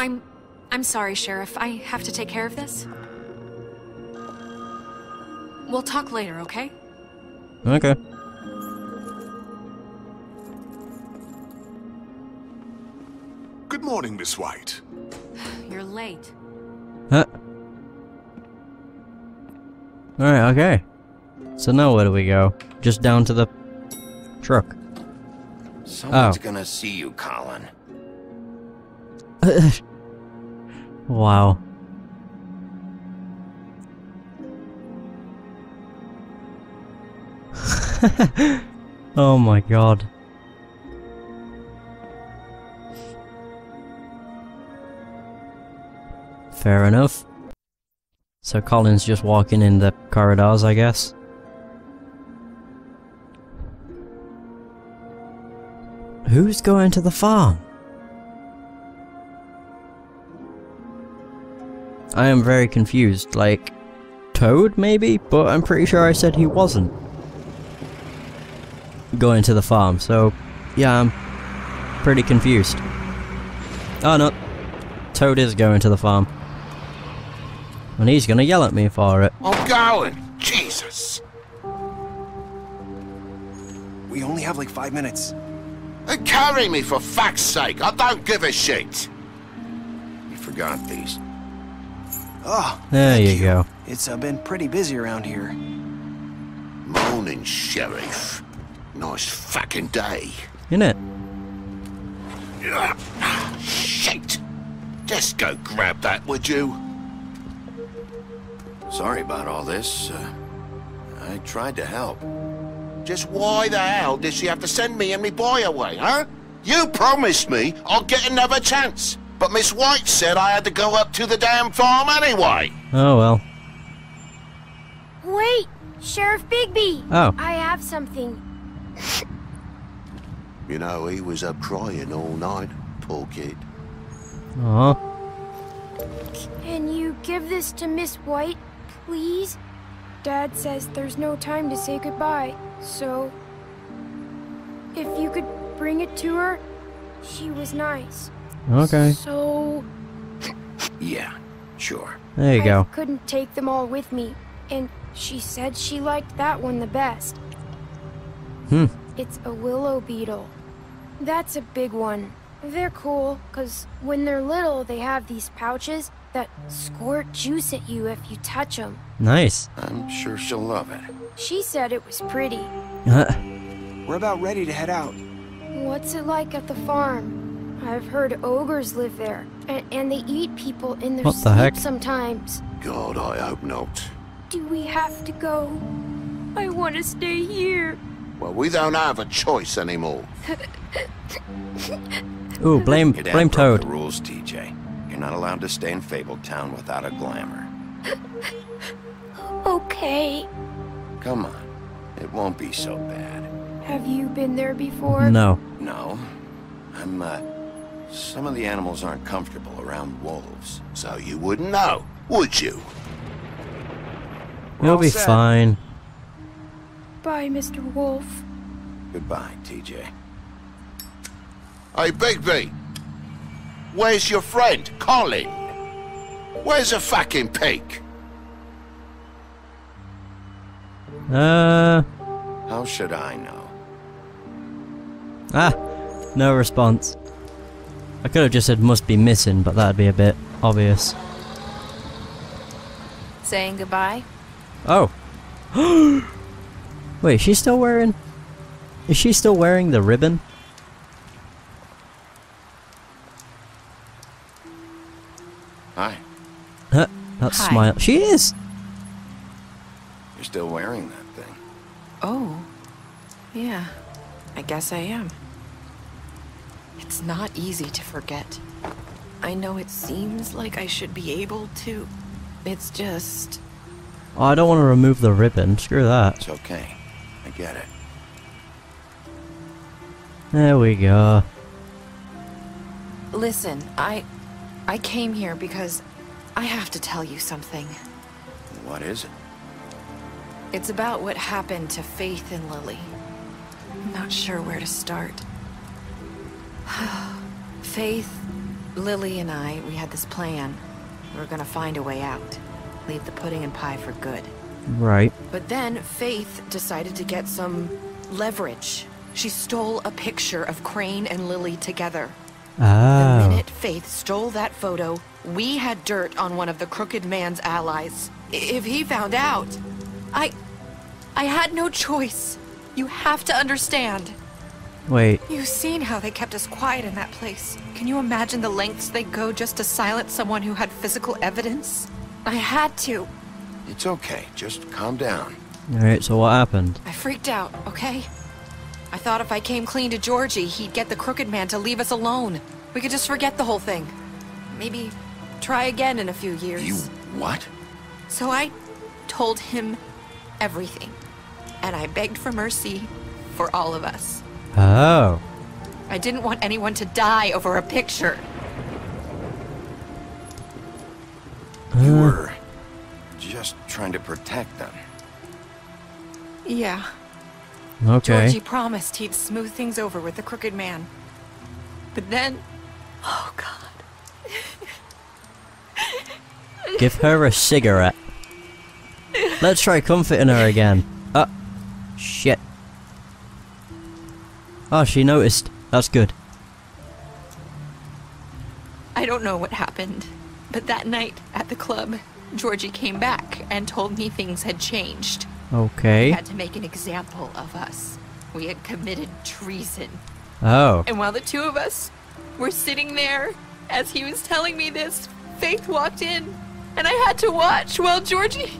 I'm sorry, Sheriff. I have to take care of this. We'll talk later, okay? Okay. Good morning, Miss White. You're late. Huh. Alright, okay. So now where do we go? Just down to the truck. Someone's gonna see you, Colin. Wow. Oh my god. Fair enough. So Colin's just walking in the corridors, I guess. Who's going to the farm? I am very confused, like, Toad maybe? But I'm pretty sure I said he wasn't going to the farm, so yeah, I'm pretty confused. Oh no, Toad is going to the farm. And he's gonna yell at me for it. I'm going! Jesus! We only have like 5 minutes. And carry me for fuck's sake! I don't give a shit! You forgot these. Oh, There thank you go. It's been pretty busy around here. Morning, Sheriff. Nice fucking day. Innit? Shit! Just go grab that, would you? Sorry about all this. I tried to help. Just why the hell did she have to send me and me boy away, huh? You promised me I'll get another chance, but Miss White said I had to go up to the damn farm anyway. Oh well. Wait! Sheriff Bigby! Oh. I have something. You know, he was up crying all night, poor kid. Aw. Can you give this to Miss White, please? Dad says there's no time to say goodbye, so... if you could bring it to her, she was nice. Okay. So... Yeah, sure. There you go. I couldn't take them all with me, and she said she liked that one the best. It's a willow beetle. That's a big one. They're cool, because when they're little, they have these pouches that squirt juice at you if you touch them. Nice. I'm sure she'll love it. She said it was pretty. We're about ready to head out. What's it like at the farm? I've heard ogres live there, and they eat people in their What the sleep heck? sometimes. God, I hope not. Do we have to go? I want to stay here. Well, we don't have a choice anymore. Ooh, blame Your dad blame broke Toad. the rules, TJ. You're not allowed to stay in Fabletown without a glamour. Okay. Come on. It won't be so bad. Have you been there before? No. No. Some of the animals aren't comfortable around wolves. So you wouldn't know, would you? You'll all be set. fine. Bye, Mr. Wolf. Goodbye, TJ. Hey, Bigby! Where's your friend, Colin? Where's the fucking pig? How should I know? No response. I could have just said must be missing, but that'd be a bit obvious. Saying goodbye? Oh. Wait, is she still wearing... Is she still wearing the ribbon? Hi. That Hi. smile. She is! You're still wearing that thing. Oh. Yeah. I guess I am. It's not easy to forget. I know it seems like I should be able to. It's just... Oh, I don't want to remove the ribbon. Screw that. It's okay. I get it. There we go. Listen, I came here because I have to tell you something. What is it? It's about what happened to Faith and Lily. I'm not sure where to start. Faith Lily and we had this plan. We were gonna find a way out. Leave the pudding and pie for good. Right. But then Faith decided to get some leverage. She stole a picture of Crane and Lily together. The Oh. minute Faith stole that photo, we had dirt on one of the Crooked Man's allies. If he found out, I had no choice. You have to understand. Wait. You've seen how they kept us quiet in that place. Can you imagine the lengths they go just to silence someone who had physical evidence? I had to. It's okay. Just calm down. Alright, so what happened? I freaked out, okay? I thought if I came clean to Georgie, he'd get the Crooked Man to leave us alone. We could just forget the whole thing. Maybe try again in a few years. You what? So I told him everything. And I begged for mercy for all of us. Oh. I didn't want anyone to die over a picture. You were just trying to protect them. Yeah. Okay. Georgie promised he'd smooth things over with the Crooked Man. But then... Oh, God. Give her a cigarette. Let's try comforting her again. Shit. Oh, she noticed. That's good. I don't know what happened, but that night at the club, Georgie came back and told me things had changed. He Okay. had to make an example of us. We had committed treason. Oh. And while the two of us were sitting there, as he was telling me this, Faith walked in, and I had to watch while Georgie...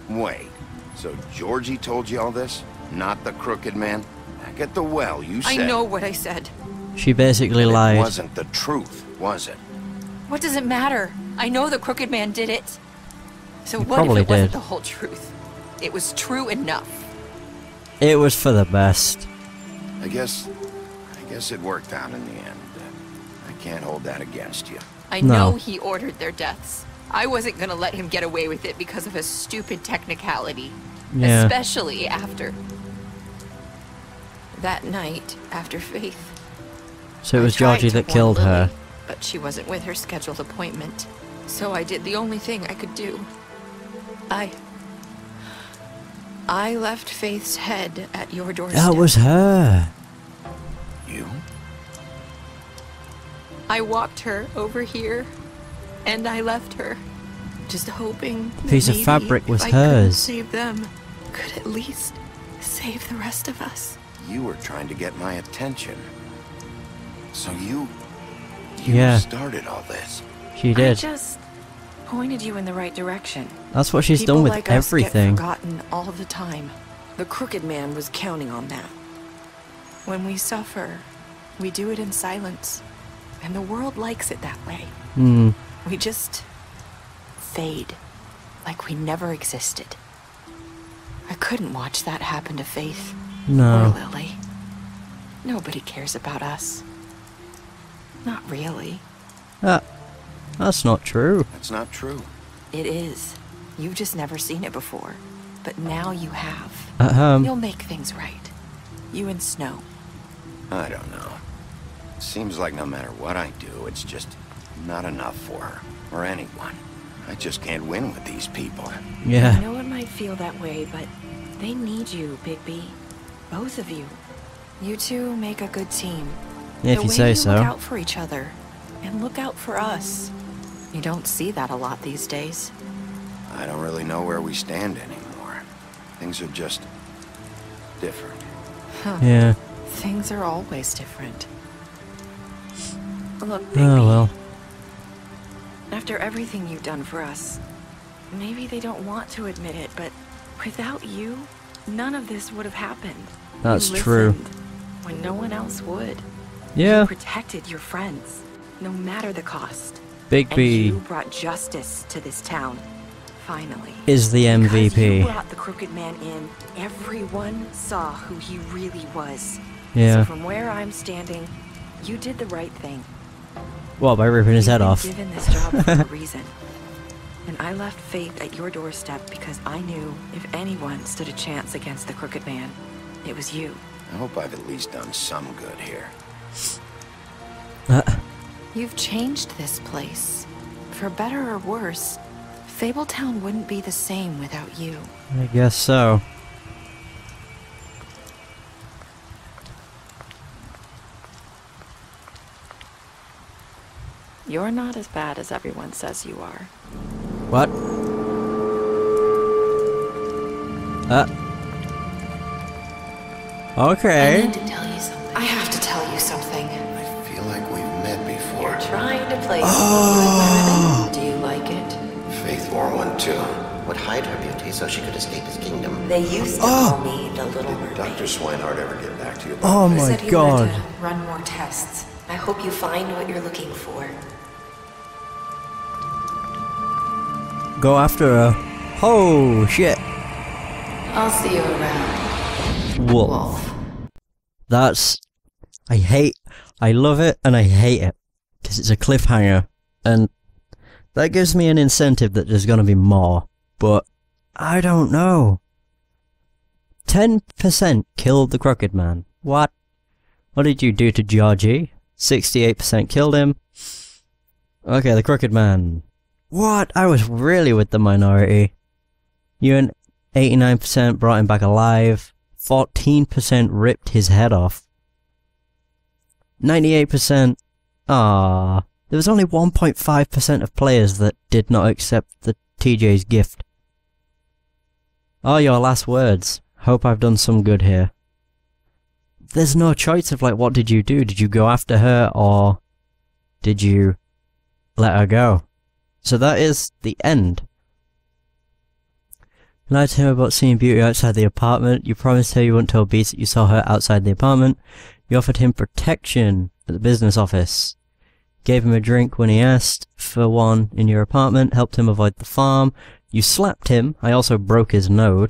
Wait. So Georgie told you all this? Not the Crooked Man? Back at the well, you said... I know what I said. She basically It lied. wasn't the truth, was it? What does it matter? I know the Crooked Man did it. So He what if probably it wasn't did. the whole truth? It was true enough. It was for the best. I guess it worked out in the end. I can't hold that against you. I No. know he ordered their deaths. I wasn't gonna let him get away with it because of a stupid technicality. Yeah. Especially after... That night, after Faith. So it was I tried Georgie to that warn killed Lily, her. But she wasn't with her scheduled appointment. So I did the only thing I could do. I left Faith's head at your doorstep. That was her. You? I walked her over here, and I left her, just hoping that Piece of maybe fabric was if I couldn't hers. save them, could at least save the rest of us. You were trying to get my attention. So you Yeah. started all this. She I did. just pointed you in the right direction. That's what she's People done with like us everything. get forgotten all the time. The Crooked Man was counting on that. When we suffer, we do it in silence, and the world likes it that way. Hmm. We just fade, like we never existed. I couldn't watch that happen to Faith or No. Lily. Nobody cares about us. Not really. That's not true. That's not true. It is. You've just never seen it before. But now you have. You'll make things right. You and Snow. I don't know. Seems like no matter what I do, it's just not enough for her, or anyone. I just can't win with these people. I Yeah. know it might feel that way, but they need you, Bigby. Both of you. You two make a good team. Yeah, if The you way say you so. Look out for each other, and look out for us. You don't see that a lot these days. I don't really know where we stand anymore. Things are just different. Yeah. Things are always different. Look, Bigby. Oh well. After everything you've done for us, maybe they don't want to admit it, but without you, none of this would have happened. That's You true. listened when no one else would. Yeah. You protected your friends, no matter the cost. Bigby And you brought justice to this town, finally. is the Because you MVP. brought the Crooked Man in, everyone saw who he really was. Yeah. So from where I'm standing, you did the right thing. What, by ripping his You've head been off? given this job for a reason. And I left Faith at your doorstep because I knew if anyone stood a chance against the Crooked Man, it was you. I hope I've at least done some good here. You've changed this place. For better or worse, Fabletown wouldn't be the same without you. I guess so. You're not as bad as everyone says you are. What? Okay. I need to tell you something. I have to tell you something. I feel like we've met before. You're trying to play oh. Do you like it? Faith wore one too. Would hide her beauty so she could escape his kingdom. They used to call me the Little Mermaid. Dr. Swinehart ever get back to you? Oh my said he god. wanted to run more tests. I hope you find what you're looking for. Go after her. Oh shit. I'll see you around. Wolf. That's... I love it and I hate it. Because it's a cliffhanger. And that gives me an incentive that there's gonna be more. But I don't know. 10% killed the Crooked Man. What? What did you do to Georgie? 68% killed him. Okay, the Crooked Man. What? I was really with the minority. You and 89% brought him back alive. 14% ripped his head off. 98%... Ah, there was only 1.5% of players that did not accept the TJ's gift. Oh, your last words. Hope I've done some good here. There's no choice of like, what did you do? Did you go after her or did you let her go? So that is the end. You lied to him about seeing Beauty outside the apartment. You promised her you wouldn't tell Beast that you saw her outside the apartment. You offered him protection at the business office. Gave him a drink when he asked for one in your apartment. Helped him avoid the farm. You slapped him. I also broke his nose.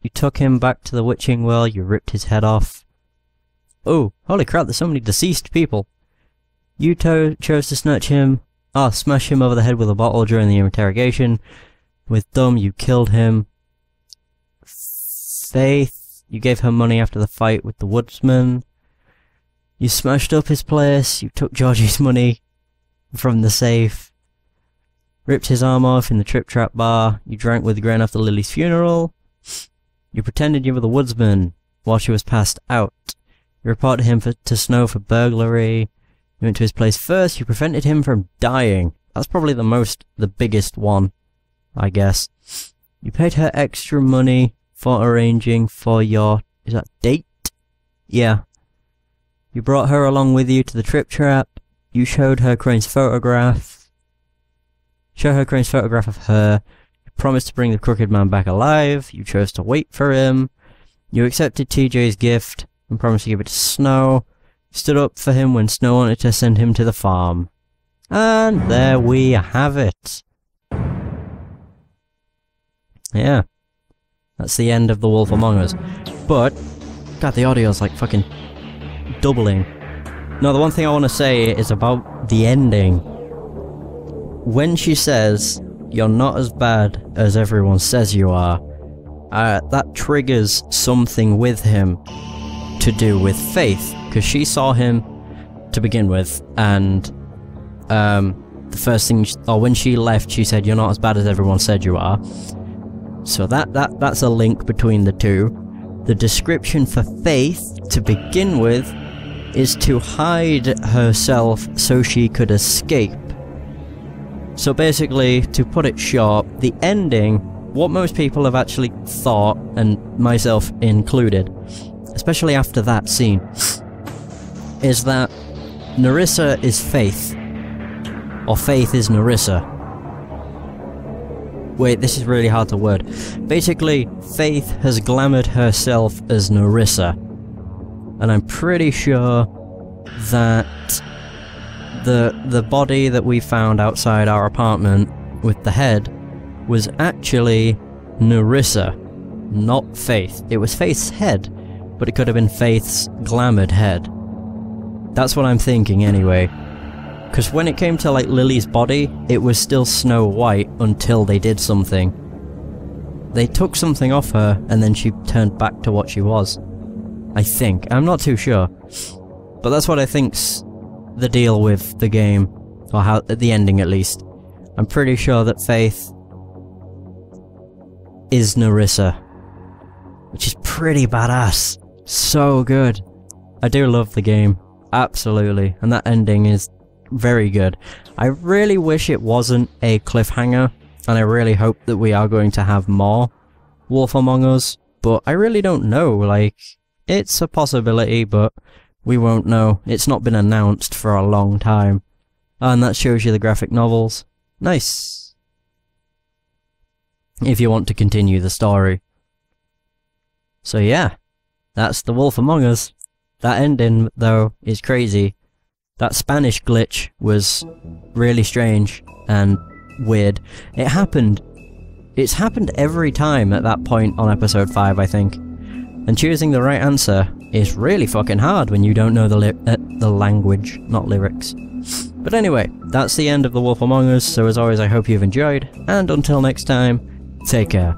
You took him back to the witching well. You ripped his head off. Oh, holy crap, there's so many deceased people. You chose to smash him over the head with a bottle during the interrogation. With Dumb, you killed him. Faith, you gave her money after the fight with the woodsman. You smashed up his place. You took Georgie's money from the safe. Ripped his arm off in the Trip Trap bar. You drank with Gren after Lily's funeral. You pretended you were the woodsman while she was passed out. You reported him to Snow for burglary. You went to his place first. You prevented him from dying. That's probably the biggest one, I guess. You paid her extra money for arranging for your... is that date? Yeah. You brought her along with you to the Trip Trap. You showed her Crane's photograph. Show her Crane's photograph of her. You promised to bring the Crooked Man back alive. You chose to wait for him. You accepted TJ's gift and promised to give it to Snow. You stood up for him when Snow wanted to send him to the farm. And there we have it. Yeah. That's the end of The Wolf Among Us. But, God, the audio's like fucking doubling. No, the one thing I want to say is about the ending. When she says, "You're not as bad as everyone says you are," that triggers something with him to do with Faith, because she saw him to begin with, and the first thing, when she left, she said, "You're not as bad as everyone said you are." So that's a link between the two. The description for Faith, to begin with, is to hide herself so she could escape. So basically, to put it short, the ending, what most people have actually thought, and myself included, especially after that scene, is that Nerissa is Faith, or Faith is Nerissa. Wait, this is really hard to word. Basically, Faith has glamoured herself as Nerissa, and I'm pretty sure that the body that we found outside our apartment with the head was actually Nerissa, not Faith. It was Faith's head, but it could have been Faith's glamoured head. That's what I'm thinking anyway. Because when it came to like Lily's body, it was still Snow White until they did something. They took something off her and then she turned back to what she was. I think. I'm not too sure. But that's what I think's the deal with the game, or how, at the ending at least. I'm pretty sure that Faith is Nerissa, which is pretty badass. So good. I do love the game, absolutely, and that ending is very good. I really wish it wasn't a cliffhanger, and I really hope that we are going to have more Wolf Among Us, but I really don't know. Like, it's a possibility, but we won't know. It's not been announced for a long time. And that shows you the graphic novels. Nice. If you want to continue the story. So yeah, that's The Wolf Among Us. That ending, though, is crazy. That Spanish glitch was really strange and weird. It happened. It's happened every time at that point on episode 5, I think. And choosing the right answer is really fucking hard when you don't know the language, not lyrics. But anyway, that's the end of The Wolf Among Us, so as always I hope you've enjoyed, and until next time, take care.